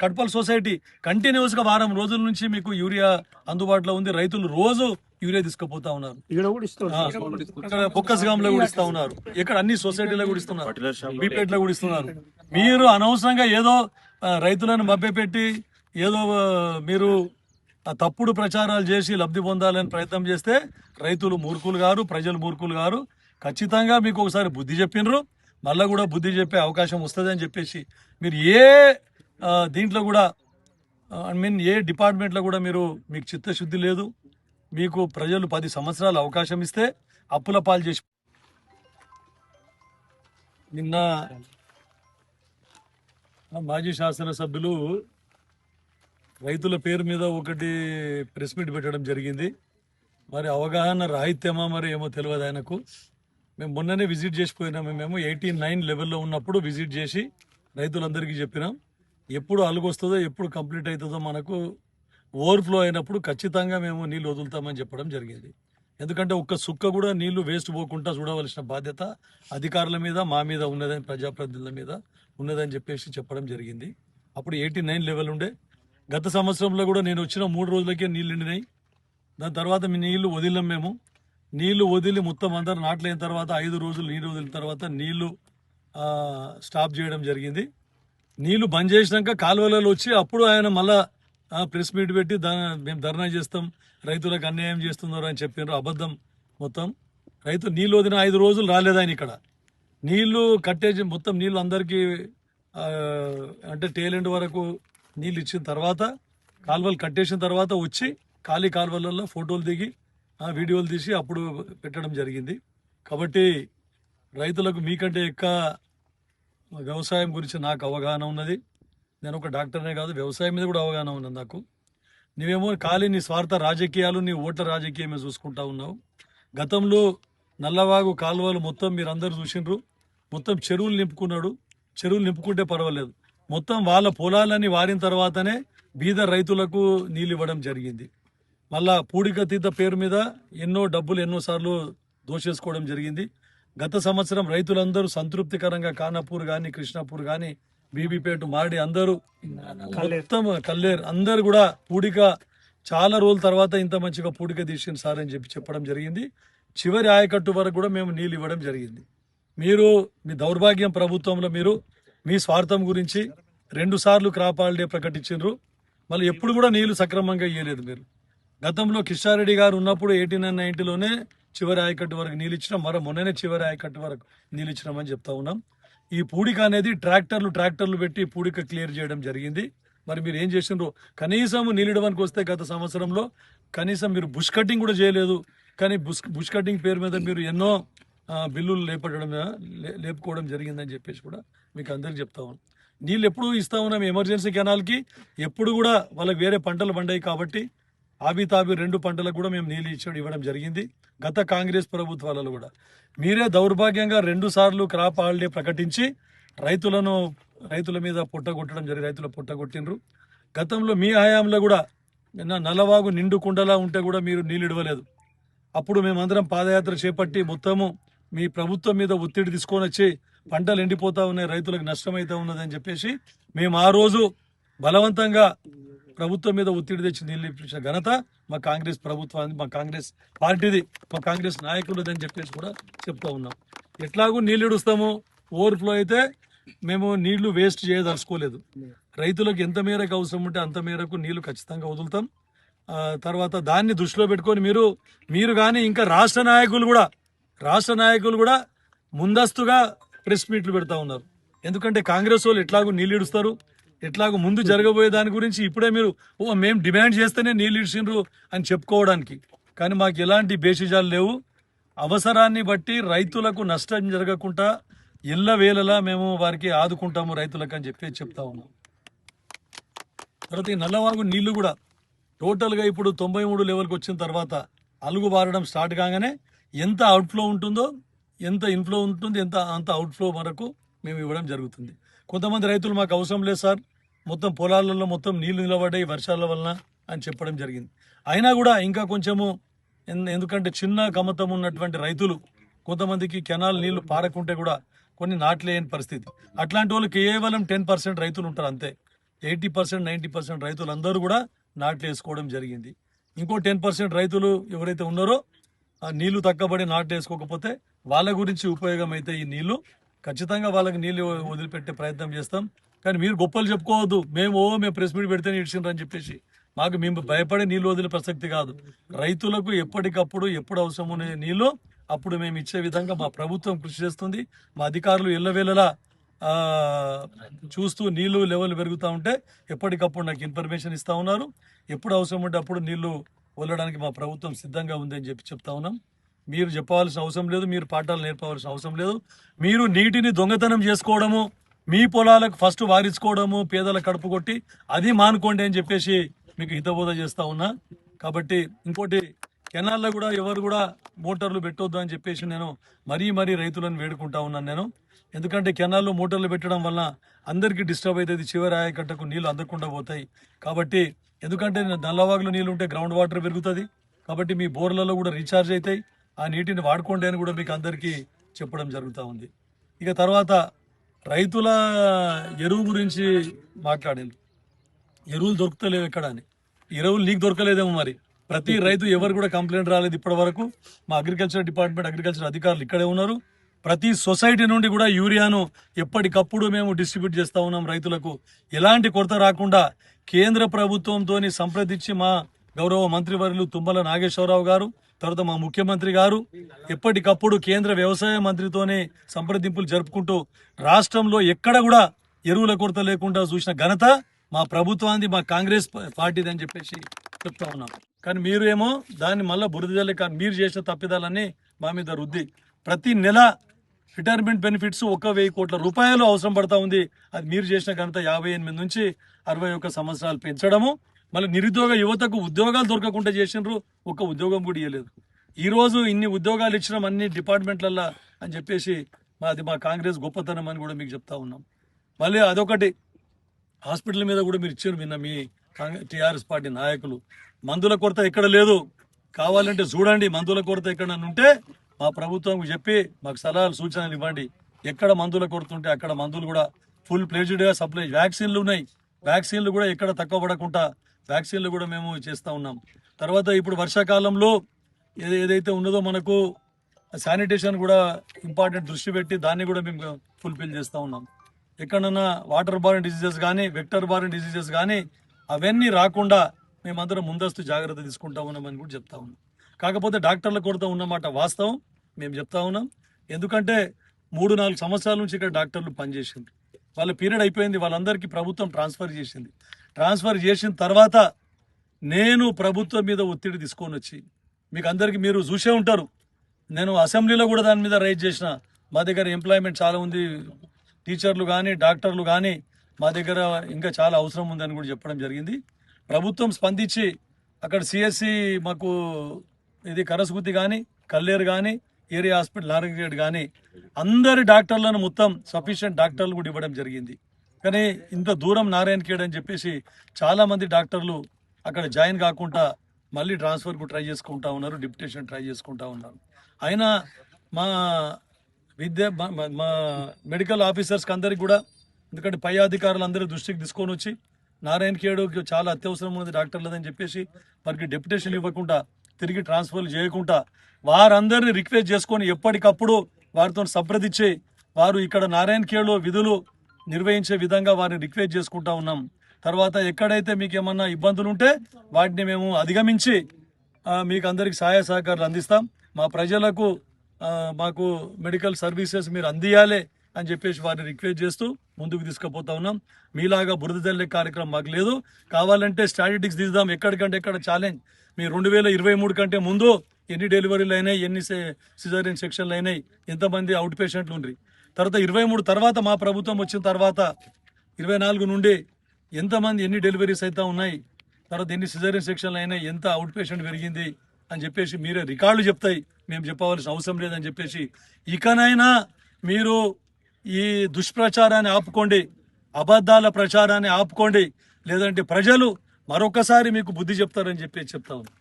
కడ్పల్ society continuous గా వారం రోజుల నుంచి మీకు యూరియా అందుబాటులో ఉంది. రైతులు రోజు యూరియా తీసుకుపోతా ఉన్నారు. బొక్కస్ గామ్ లో కూడా ఇస్తా ఉన్నారు. ఇక్కడ అన్ని సొసైటీలో కూడా ఇస్తున్నారు, బీపేట్ లో కూడా ఇస్తున్నారు. మీరు అనవసరంగా ఏదో రైతులను మభ్యపెట్టి ఏదో మీరు తప్పుడు ప్రచారాలు చేసి లబ్ధి పొందాలని ప్రయత్నం చేస్తే రైతులు మూర్ఖులు గారు, ప్రజలు మూర్ఖులు గారు. ఖచ్చితంగా మీకు ఒకసారి బుద్ధి చెప్పినరు, మళ్ళా కూడా బుద్ధి చెప్పే అవకాశం వస్తుంది అని చెప్పేసి మీరు దీంట్లో కూడా ఏ డిపార్ట్మెంట్లో కూడా మీకు చిత్తశుద్ధి లేదు. మీకు ప్రజలు 10 సంవత్సరాలు అవకాశం ఇస్తే అప్పుల పాలు చేసి నిన్న మాజీ శాసనసభ్యులు రైతుల పేరు మీద ఒకటి ప్రెస్ మీట్ పెట్టడం జరిగింది. మరి అవగాహన రాహిత్యమా మరి ఏమో తెలియదు ఆయనకు. మేము మొన్ననే విజిట్ చేసిపోయినాము. మేము 89 లెవెల్లో ఉన్నప్పుడు విజిట్ చేసి రైతులందరికీ చెప్పినాం, ఎప్పుడు అలుగొస్తుందో ఎప్పుడు కంప్లీట్ అవుతుందో మనకు ఓవర్ఫ్లో అయినప్పుడు ఖచ్చితంగా మేము నీళ్ళు వదులుతామని చెప్పడం జరిగింది. ఎందుకంటే ఒక్క సుక్క కూడా నీళ్లు వేస్ట్ పోకుండా చూడవలసిన బాధ్యత అధికారుల మీద, మా మీద ఉన్నదని, ప్రజాప్రతినిధుల మీద ఉన్నదని చెప్పేసి చెప్పడం జరిగింది. అప్పుడు 89 లెవెల్ ఉండే. గత సంవత్సరంలో కూడా నేను వచ్చిన 3 రోజులకే నీళ్ళు నిండినాయి. దాని తర్వాత నీళ్లు వదిలాం. మేము నీళ్లు వదిలి మొత్తం అందరు నాట్లైన తర్వాత 5 రోజులు నీళ్ళు వదిలిన తర్వాత నీళ్లు స్టాప్ చేయడం జరిగింది. నీళ్లు బంద్ చేసినాక కాలువలలో వచ్చి అప్పుడు ఆయన మళ్ళా ప్రెస్ మీట్ పెట్టి మేము ధర్నా చేస్తాం, రైతులకు అన్యాయం చేస్తున్నారు అని చెప్పినారు. అబద్ధం మొత్తం. రైతు నీళ్ళు వదిన 5 రోజులు రాలేదు ఆయన ఇక్కడ. నీళ్లు కట్టేసి మొత్తం నీళ్లు అందరికీ అంటే టేలెంట్ వరకు నీళ్ళు ఇచ్చిన తర్వాత కాలువలు కట్టేసిన తర్వాత వచ్చి ఖాళీ కాలువలలో ఫోటోలు దిగి వీడియోలు తీసి అప్పుడు పెట్టడం జరిగింది. కాబట్టి రైతులకు మీకంటే ఎక్కువ వ్యవసాయం గురించి నాకు అవగాహన ఉన్నది. నేను ఒక డాక్టర్నే కాదు, వ్యవసాయం మీద కూడా అవగాహన ఉన్నది నాకు. నీవేమో ఖాళీ నీ స్వార్థ రాజకీయాలు, నీ ఓట్ల రాజకీయమే చూసుకుంటా ఉన్నావు. గతంలో నల్లవాగు కాలువలు మొత్తం మీరు అందరు చూసిండ్రు. మొత్తం చెరువులు నింపుకున్నాడు. చెరువులు నింపుకుంటే పర్వాలేదు, మొత్తం వాళ్ళ పొలాలన్నీ వారిన తర్వాతనే బీద రైతులకు నీళ్ళు ఇవ్వడం జరిగింది. మళ్ళా పూడికతీత పేరు మీద ఎన్నోసార్లు దోషేసుకోవడం జరిగింది. గత సంవత్సరం రైతులందరూ సంతృప్తికరంగా ఖానాపూర్ కానీ, కృష్ణాపూర్ కానీ, బీబీపేట, మారడి అందరూ మొత్తం కల్లేరు అందరు కూడా పూడిక చాలా రోజుల తర్వాత ఇంత మంచిగా పూడిక తీసింది సార్ అని చెప్పడం జరిగింది. చివరి ఆయకట్టు వరకు కూడా మేము నీళ్ళు ఇవ్వడం జరిగింది. మీరు మీ దౌర్భాగ్యం ప్రభుత్వంలో మీరు మీ స్వార్థం గురించి 2 సార్లు క్రాప్ హాలిడే ప్రకటించారు. మళ్ళీ ఎప్పుడు కూడా నీళ్లు సక్రమంగా ఇవ్వలేదు. మీరు గతంలో కిషారెడ్డి గారు ఉన్నప్పుడు 89-90లోనే చివరి ఆయకట్టు వరకు నీళ్ళు ఇచ్చినాం. మొన్ననే చివరి ఆయకట్టు వరకు నీళ్ళు ఇచ్చినామని చెప్తా ఉన్నాం. ఈ పూడిక అనేది ట్రాక్టర్లు పెట్టి పూడిక క్లియర్ చేయడం జరిగింది. మరి మీరు ఏం చేసిండ్రు? కనీసం నీళ్ళిడడానికి వస్తే గత సంవత్సరంలో కనీసం మీరు బుష్ కటింగ్ కూడా చేయలేదు. కానీ బుష్ కటింగ్ పేరు మీద మీరు ఎన్నో బిల్లులు లేపుకోవడం జరిగిందని చెప్పేసి కూడా మీకు అందరికి చెప్తా ఉన్నాం. నీళ్ళు ఎప్పుడు ఇస్తా ఉన్నాం ఎమర్జెన్సీ కెనాల్కి. ఎప్పుడు కూడా వాళ్ళకి వేరే పంటలు పండాయి కాబట్టి ఆబితాబి 2 పంటలకు కూడా మేము నీళ్ళు ఇవ్వడం జరిగింది. గత కాంగ్రెస్ ప్రభుత్వాలలో కూడా మీరే దౌర్భాగ్యంగా 2 సార్లు క్రాప్ హాలిడే ప్రకటించి రైతుల మీద పొట్టగొట్టడం జరిగింది. రైతుల పొట్టగొట్టినరు. గతంలో మీ హయాంలో కూడా నల్లవాగు నిండు కుండలా ఉంటే కూడా మీరు నీళ్ళు ఇవ్వలేదు. అప్పుడు మేమందరం పాదయాత్ర చేపట్టి మొత్తము మీ ప్రభుత్వం మీద ఒత్తిడి తీసుకొని వచ్చి పంటలు ఎండిపోతా ఉన్నాయి, రైతులకు నష్టమైతే ఉన్నదని చెప్పేసి మేము ఆ రోజు బలవంతంగా ప్రభుత్వం మీద ఒత్తిడి తెచ్చి నీళ్ళు ఇప్పించిన ఘనత మా కాంగ్రెస్ ప్రభుత్వానికి, మా కాంగ్రెస్ పార్టీది, మా కాంగ్రెస్ నాయకులదని చెప్పేసి కూడా చెప్తా ఉన్నాం. ఎట్లాగూ నీళ్ళు ఇడుస్తాము. ఓవర్ఫ్లో అయితే మేము నీళ్లు వేస్ట్ చేయదలుచుకోలేదు. రైతులకు ఎంత మేరకు అవసరం ఉంటే అంత మేరకు నీళ్లు ఖచ్చితంగా వదులుతాం. తర్వాత దాన్ని దృష్టిలో పెట్టుకొని మీరు కానీ ఇంకా రాష్ట్ర నాయకులు కూడా ముందస్తుగా ప్రెస్ మీట్లు పెడతా ఉన్నారు. ఎందుకంటే కాంగ్రెస్ వాళ్ళు ఎట్లాగూ నీళ్ళు ఇడుస్తారు, ఎట్లాగూ ముందు జరగబోయే దాని గురించి ఇప్పుడే మీరు మేము డిమాండ్ చేస్తేనే నీళ్ళు ఇడిచిండ్రు అని చెప్పుకోవడానికి. కానీ మాకు ఎలాంటి బేసిజాలు లేవు. అవసరాన్ని బట్టి రైతులకు నష్టం జరగకుండా ఎల్లవేళలా మేము వారికి ఆదుకుంటాము రైతులకు అని చెప్తా ఉన్నాం. తర్వాత ఈ నల్లవాగు నీళ్లు కూడా టోటల్గా ఇప్పుడు 93 లెవెల్కి వచ్చిన తర్వాత అలుగు బారడం స్టార్ట్ కాగానే ఎంత అవుట్ఫ్లో ఉంటుందో, ఎంత ఇన్ఫ్లో ఉంటుంది, అంత అవుట్ఫ్లో వరకు మేము ఇవ్వడం జరుగుతుంది. కొంతమంది రైతులు మాకు అవసరం లేదు సార్, మొత్తం పొలాలలో మొత్తం నీళ్లు నిలబడ్డాయి వర్షాల వలన అని చెప్పడం జరిగింది. అయినా కూడా ఇంకా కొంచెము, ఎందుకంటే చిన్న గమతం ఉన్నటువంటి రైతులు కొంతమందికి కెనాల్ నీళ్లు పారకుంటే కూడా కొన్ని నాట్లేని పరిస్థితి. అట్లాంటి వాళ్ళు కేవలం 10% రైతులు ఉంటారు అంతే. 80% 90% రైతులందరూ కూడా నాట్లు వేసుకోవడం జరిగింది. ఇంకో 10% రైతులు ఎవరైతే ఉన్నారో ఆ నీళ్లు తక్కబడి నాట్లు వేసుకోకపోతే వాళ్ళ గురించి ఉపయోగం అయితే ఈ నీళ్లు ఖచ్చితంగా వాళ్ళకి నీళ్లు వదిలిపెట్టే ప్రయత్నం చేస్తాం. కానీ మీరు గొప్పలు చెప్పుకోవద్దు, మేము ప్రెస్ మీట్ పెడితేనే ఇడిచిండ్రు అని చెప్పేసి. మేము భయపడే నీళ్లు వదిలే ప్రసక్తి కాదు. రైతులకు ఎప్పటికప్పుడు ఎప్పుడు అవసరం ఉన్న నీళ్లు అప్పుడు మేము ఇచ్చే విధంగా మా ప్రభుత్వం కృషి చేస్తుంది. మా అధికారులు ఎల్లవేళలా చూస్తూ నీళ్లు లెవెల్ పెరుగుతూ ఉంటే ఎప్పటికప్పుడు నాకు ఇన్ఫర్మేషన్ ఇస్తా ఉన్నారు. ఎప్పుడు అవసరం ఉంటే అప్పుడు నీళ్లు వదలడానికి మా ప్రభుత్వం సిద్ధంగా ఉంది అని చెప్తా ఉన్నాం. మీరు చెప్పవలసిన అవసరం లేదు, మీరు పాఠాలు నేర్పవలసిన అవసరం లేదు. మీరు నీటిని దొంగతనం చేసుకోవడము, మీ పొలాలకు ఫస్ట్ వారించుకోవడము, పేదల కడుపు కొట్టి అది మానుకోండి అని చెప్పేసి మీకు హితబోధ చేస్తా ఉన్నా. కాబట్టి ఇంకోటి, కెనాల్లో కూడా ఎవరు కూడా మోటార్లు పెట్టొద్దు అని చెప్పేసి నేను మరీ రైతులను వేడుకుంటా ఉన్నాను నేను. ఎందుకంటే కెనాల్లో మోటార్లు పెట్టడం వల్ల అందరికీ డిస్టర్బ్ అవుతుంది, చివరి ఆయకట్టకు నీళ్లు అందకుండా పోతాయి. కాబట్టి ఎందుకంటే నల్లవాగులో నీళ్ళు ఉంటే గ్రౌండ్ వాటర్ పెరుగుతుంది, కాబట్టి మీ బోర్లలో కూడా రీఛార్జ్ అవుతాయి, ఆ నీటిని వాడుకోండి అని కూడా మీకు అందరికీ చెప్పడం జరుగుతూ ఉంది. ఇక తర్వాత రైతుల ఎరువు గురించి మాట్లాడారు. ఎరువులు దొరుకుతలేవు ఎక్కడ అని. ఎరువులు నీకు దొరకలేదేమో మరి. ప్రతి రైతు ఎవరు కూడా కంప్లైంట్ రాలేదు ఇప్పటి వరకు. మా అగ్రికల్చర్ డిపార్ట్మెంట్ అగ్రికల్చర్ అధికారులు ఇక్కడే ఉన్నారు. ప్రతి సొసైటీ నుండి కూడా యూరియాను ఎప్పటికప్పుడు మేము డిస్ట్రిబ్యూట్ చేస్తూ ఉన్నాం రైతులకు. ఎలాంటి కొరత రాకుండా కేంద్ర ప్రభుత్వంతో సంప్రదించి మా గౌరవ మంత్రివర్యులు తుమ్మల నాగేశ్వరరావు గారు, తర్వాత మా ముఖ్యమంత్రి గారు ఎప్పటికప్పుడు కేంద్ర వ్యవసాయ మంత్రితోనే సంప్రదింపులు జరుపుకుంటూ రాష్ట్రంలో ఎక్కడ కూడా ఎరువుల కొరత లేకుండా చూసిన ఘనత మా ప్రభుత్వాన్ని, మా కాంగ్రెస్ పార్టీది అని చెప్పేసి చెప్తా ఉన్నాం. కానీ మీరు ఏమో దాన్ని మళ్ళీ బురదజల్లే, కానీ మీరు చేసిన తప్పిదాలన్నీ మా మీద రుద్ది ప్రతి నెల రిటైర్మెంట్ బెనిఫిట్స్ 1,000 కోట్ల రూపాయలు అవసరం పడతా ఉంది. అది మీరు చేసిన ఘనత 58 నుంచి 61 సంవత్సరాలు పెంచడము. మళ్ళీ నిరుద్యోగ యువతకు ఉద్యోగాలు దొరకకుండా చేసినారు, ఒక్క ఉద్యోగం కూడా ఇవ్వలేదు. ఈ రోజు ఇన్ని ఉద్యోగాలు ఇచ్చినాం అన్ని డిపార్ట్మెంట్లల్లో అని చెప్పేసి మా కాంగ్రెస్ గొప్పతనం అని కూడా మీకు చెప్తా ఉన్నాం. మళ్ళీ అదొకటి, హాస్పిటల్ మీద కూడా మీరు ఇచ్చారు నిన్న మీ టీఆర్ఎస్ పార్టీ నాయకులు. మందుల కొరత ఎక్కడ లేదు, కావాలంటే చూడండి. మందుల కొరత ఎక్కడన్నా ఉంటే మా ప్రభుత్వంకి చెప్పి మాకు సలహాలు సూచనలు ఇవ్వండి. ఎక్కడ మందుల కొరత ఉంటే అక్కడ మందులు కూడా ఫుల్ ప్లేజ్డ్గా సప్లై. వ్యాక్సిన్లు ఉన్నాయి, వ్యాక్సిన్లు కూడా ఎక్కడ తక్కువ పడకుండా వ్యాక్సిన్లు కూడా మేము చేస్తూ ఉన్నాం. తర్వాత ఇప్పుడు వర్షాకాలంలో ఏదైతే ఉన్నదో మనకు శానిటేషన్ కూడా ఇంపార్టెంట్ దృష్టి పెట్టి దాన్ని కూడా మేము ఫుల్ఫిల్ చేస్తూ ఉన్నాం. ఎక్కడన్నా వాటర్ బార్న్ డిసీజెస్ కానీ వెక్టర్ బార్న్ డిసీజెస్ కానీ అవన్నీ రాకుండా మేమందరం ముందస్తు జాగ్రత్త తీసుకుంటా ఉన్నామని కూడా చెప్తా ఉన్నాం. కాకపోతే డాక్టర్ల కొరత ఉన్నమాట వాస్తవం, మేము చెప్తా ఉన్నాం. ఎందుకంటే 3-4 సంవత్సరాల నుంచి ఇక్కడ డాక్టర్లు పనిచేసింది, వాళ్ళ పీరియడ్ అయిపోయింది, వాళ్ళందరికీ ప్రభుత్వం ట్రాన్స్ఫర్ చేసింది. ట్రాన్స్ఫర్ చేసిన తర్వాత నేను ప్రభుత్వం మీద ఒత్తిడి తీసుకొని వచ్చి మీకు అందరికీ మీరు చూసే ఉంటారు, నేను అసెంబ్లీలో కూడా దాని మీద రైజ్ చేసిన. మా దగ్గర ఎంప్లాయ్మెంట్ చాలా ఉంది, టీచర్లు కానీ డాక్టర్లు కానీ మా దగ్గర ఇంకా చాలా అవసరం ఉందని కూడా చెప్పడం జరిగింది. ప్రభుత్వం స్పందించి అక్కడ సిఎస్సి మాకు ఇది కరస్గుత్తి కానీ కల్లేరు కానీ ఏరియా హాస్పిటల్ నారాయణగేడ్ కానీ అందరి డాక్టర్లను మొత్తం సఫిషియెంట్ డాక్టర్లు కూడా ఇవ్వడం జరిగింది. కానీ ఇంత దూరం నారాయణఖేడ్ అని చెప్పేసి చాలామంది డాక్టర్లు అక్కడ జాయిన్ కాకుండా మళ్ళీ ట్రాన్స్ఫర్కు ట్రై చేసుకుంటా ఉన్నారు, డిప్యుటేషన్ ట్రై చేసుకుంటా ఉన్నారు. అయినా మా మా మెడికల్ ఆఫీసర్స్కి అందరికి కూడా, ఎందుకంటే పై అధికారులు అందరూ దృష్టికి తీసుకొని వచ్చి నారాయణఖేడ్కి చాలా అత్యవసరం ఉన్నది డాక్టర్లదని చెప్పేసి వారికి డెప్యుటేషన్ ఇవ్వకుండా తిరిగి ట్రాన్స్ఫర్లు చేయకుండా వారందరినీ రిక్వెస్ట్ చేసుకొని ఎప్పటికప్పుడు వారితో సంప్రదించి వారు ఇక్కడ నారాయణఖేడ్లో విధులు నిర్వహించే విధంగా వారిని రిక్వెస్ట్ చేసుకుంటా ఉన్నాం. తర్వాత ఎక్కడైతే మీకు ఏమన్నా ఇబ్బందులు ఉంటే వాటిని మేము అధిగమించి మీకు అందరికి సహాయ సహకారాలు అందిస్తాం. మా ప్రజలకు మాకు మెడికల్ సర్వీసెస్ మీరు అందియాలి అని చెప్పేసి వారిని రిక్వెస్ట్ చేస్తూ ముందుకు తీసుకుపోతా ఉన్నాం. మీలాగా బురద జల్లే కార్యక్రమం మాకు లేదు. కావాలంటే స్టాటిస్టిక్స్ తీద్దాం, ఎక్కడికంటే ఎక్కడ ఛాలెంజ్. మీ 2023 కంటే ముందు ఎన్ని డెలివరీలు అయినాయి, ఎన్ని సిజేరియన్ సెక్షన్లు అయినాయి, ఎంతమంది అవుట్ పేషెంట్లు ఉండ్రి. తర్వాత 23 తర్వాత మా ప్రభుత్వం వచ్చిన తర్వాత 24 నుండి ఎంతమంది ఎన్ని డెలివరీస్ అయితే ఉన్నాయి, తర్వాత ఎన్ని సిజేరియన్ సెక్షన్లు అయినాయి, ఎంత అవుట్ పేషెంట్ పెరిగింది అని చెప్పేసి మీరే రికార్డులు చెప్తాయి, మేము చెప్పవలసిన అవసరం లేదని చెప్పేసి ఇకనైనా మీరు ఈ దుష్ప్రచారాన్ని ఆపుకోండి, అబద్ధాల ప్రచారాన్ని ఆపుకోండి. లేదంటే ప్రజలు మరొకసారి మీకు బుద్ధి చెప్తారని చెప్పి చెప్తా ఉన్నాం.